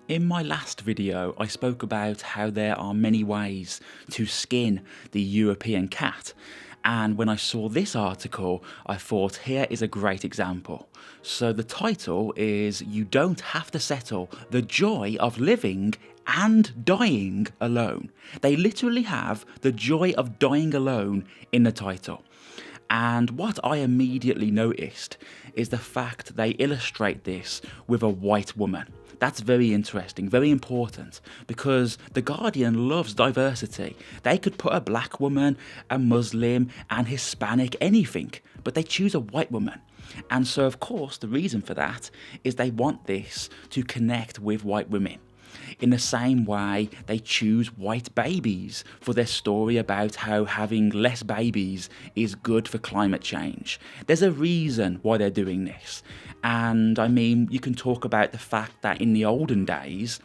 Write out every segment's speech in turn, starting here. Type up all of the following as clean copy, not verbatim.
In my last video, I spoke about how there are many ways to skin the European cat, and when I saw this article, I thought here is a great example. So the title is "You Don't Have to Settle the Joy of Living and Dying Alone." They literally have the joy of dying alone in the title. And what I immediately noticed is the fact they illustrate this with a white woman. That's very interesting, very important, because The Guardian loves diversity. They could put a black woman, a Muslim, an Hispanic, anything, but they choose a white woman. And so, of course, the reason for that is they want this to connect with white women. In the same way, they choose white babies for their story about how having less babies is good for climate change. There's a reason why they're doing this. And I mean, you can talk about the fact that in the olden days,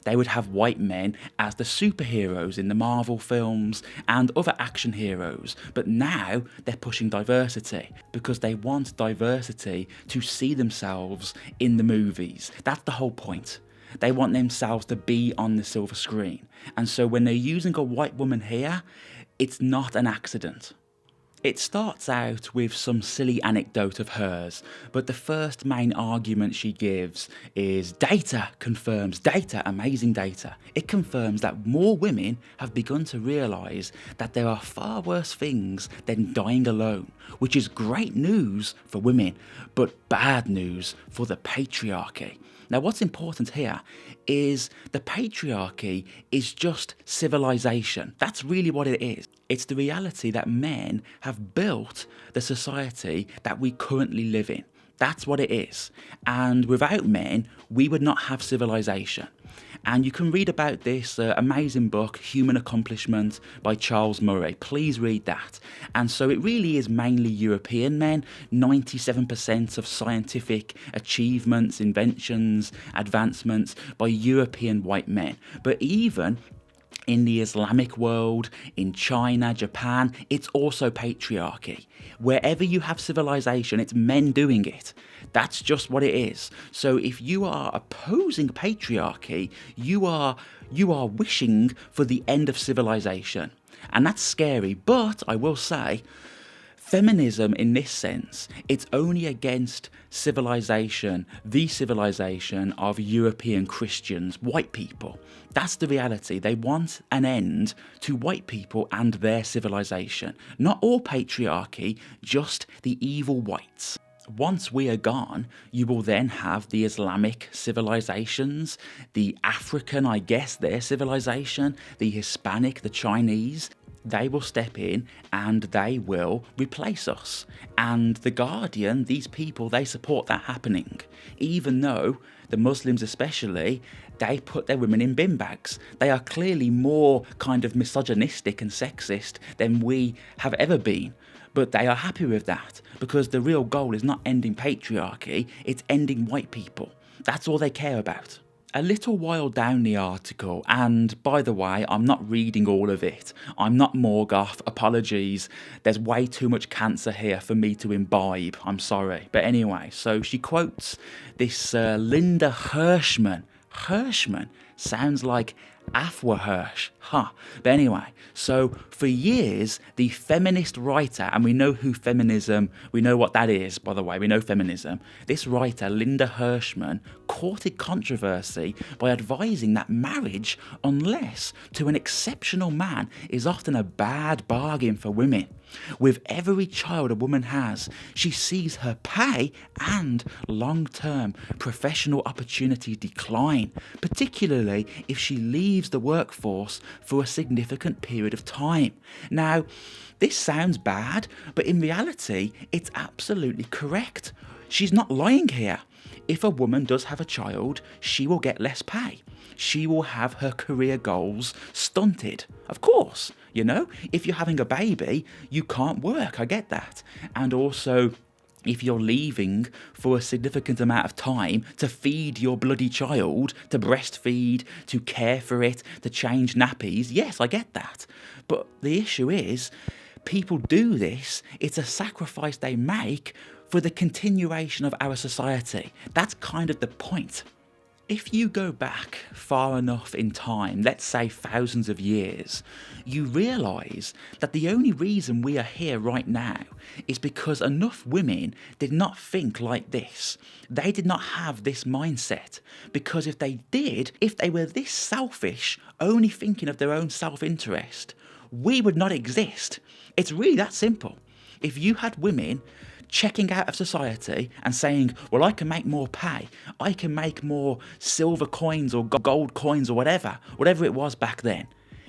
they would have white men as the superheroes in the Marvel films and other action heroes. But now they're pushing diversity because they want diversity to see themselves in the movies. That's the whole point. They want themselves to be on the silver screen. And so when they're using a white woman here, it's not an accident. It starts out with some silly anecdote of hers, but the first main argument she gives is data confirms data, amazing data. It confirms that more women have begun to realise that there are far worse things than dying alone, which is great news for women, but bad news for the patriarchy. Now, what's important here is the patriarchy is just civilization. That's really what it is. It's the reality that men have built the society that we currently live in. That's what it is. And without men, we would not have civilization. And you can read about this amazing book, Human Accomplishment by Charles Murray. Please read that. And so it really is mainly European men. 97% of scientific achievements, inventions, advancements by European white men. But even in the Islamic world, in China, Japan, it's also patriarchy. Wherever you have civilization, it's men doing it. That's just what it is. So if you are opposing patriarchy, you are wishing for the end of civilization. And that's scary. But I will say, feminism in this sense, it's only against civilization, the civilization of European Christians, white people. That's the reality. They want an end to white people and their civilization. Not all patriarchy, just the evil whites. Once we are gone, you will then have the Islamic civilizations, the African, I guess, their civilization, the Hispanic, the Chinese. They will step in and they will replace us. And The Guardian, these people, they support that happening. Even though the Muslims especially, they put their women in bin bags. They are clearly more kind of misogynistic and sexist than we have ever been. But they are happy with that because the real goal is not ending patriarchy, it's ending white people. That's all they care about. A little while down the article, and by the way, I'm not reading all of it. I'm not Morgoth, apologies. There's way too much cancer here for me to imbibe, I'm sorry. But anyway, so she quotes this Linda Hirschman. Hirschman sounds like Afwa Hirsch, huh? But anyway, so for years, the feminist writer, and we know who feminism, we know what that is, by the way, we know feminism. This writer, Linda Hirschman, courted controversy by advising that marriage, unless to an exceptional man, is often a bad bargain for women. With every child a woman has, she sees her pay and long-term professional opportunities decline, particularly if she leaves the workforce for a significant period of time. Now, this sounds bad, but in reality, it's absolutely correct. She's not lying here. If a woman does have a child, she will get less pay. She will have her career goals stunted. Of course, you know, if you're having a baby, you can't work, I get that. And also, if you're leaving for a significant amount of time to feed your bloody child, to breastfeed, to care for it, to change nappies, yes, I get that. But the issue is, people do this, it's a sacrifice they make for the continuation of our society. That's kind of the point. If you go back far enough in time, let's say thousands of years, you realise that the only reason we are here right now is because enough women did not think like this. They did not have this mindset. Because if they did, if they were this selfish, only thinking of their own self-interest, we would not exist. It's really that simple. If you had women checking out of society and saying, well, I can make more pay, I can make more silver coins or gold coins or whatever it was back then.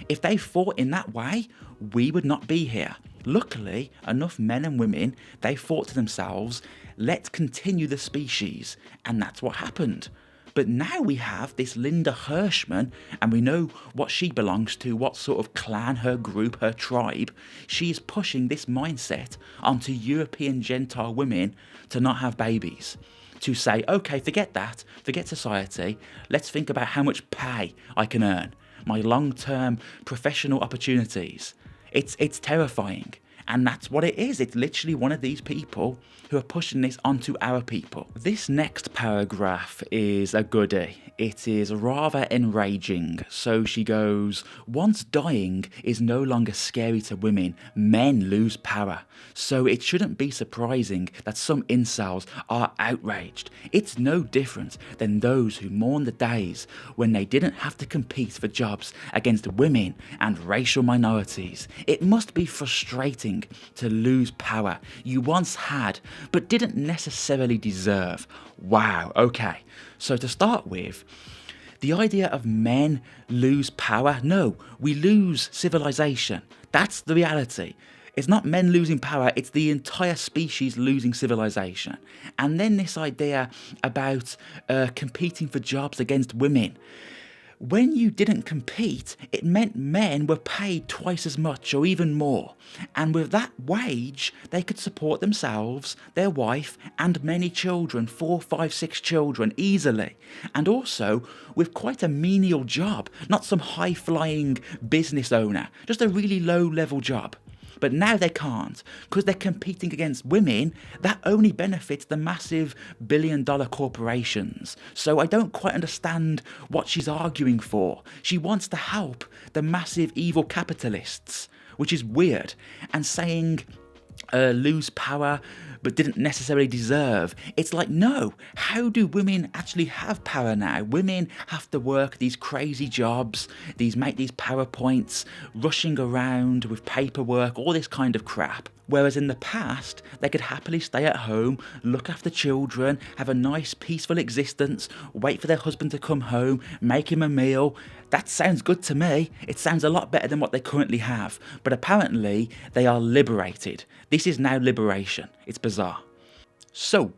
If they thought in that way, we would not be here. Luckily, enough men and women, they thought to themselves, let's continue the species. And that's what happened. But now we have this Linda Hirschman, and we know what she belongs to, what sort of clan, her group, her tribe. She is pushing this mindset onto European Gentile women to not have babies. To say, okay, forget that, forget society, let's think about how much pay I can earn, my long-term professional opportunities. It's terrifying. And that's what it is. It's literally one of these people who are pushing this onto our people. This next paragraph is a goodie. It is rather enraging. So she goes, once dying is no longer scary to women, men lose power. So it shouldn't be surprising that some incels are outraged. It's no different than those who mourn the days when they didn't have to compete for jobs against women and racial minorities. It must be frustrating to lose power you once had but didn't necessarily deserve. Wow, okay. So to start with, the idea of men lose power, no, we lose civilization. That's the reality. It's not men losing power, it's the entire species losing civilization. And then this idea about competing for jobs against women. When you didn't compete, it meant men were paid twice as much or even more. And with that wage, they could support themselves, their wife, and many children, 4, 5, 6 children, easily. And also with quite a menial job, not some high-flying business owner, just a really low-level job. But now they can't, because they're competing against women. That only benefits the massive billion-dollar corporations. So I don't quite understand what she's arguing for. She wants to help the massive evil capitalists, which is weird, and saying lose power but didn't necessarily deserve. It's like, no, how do women actually have power now? Women have to work these crazy jobs, make these PowerPoints, rushing around with paperwork, all this kind of crap. Whereas in the past, they could happily stay at home, look after children, have a nice peaceful existence, wait for their husband to come home, make him a meal. That sounds good to me. It sounds a lot better than what they currently have. But apparently, they are liberated. This is now liberation. It's bizarre. So,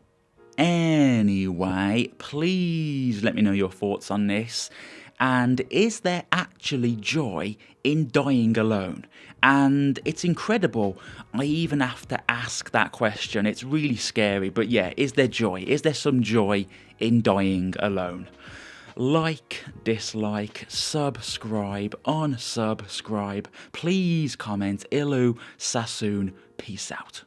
anyway, please let me know your thoughts on this. And is there actually joy in dying alone? And it's incredible. I even have to ask that question. It's really scary. But yeah, is there joy? Is there some joy in dying alone? Like, dislike, subscribe, unsubscribe. Please comment. Ilu Sassoon. Peace out.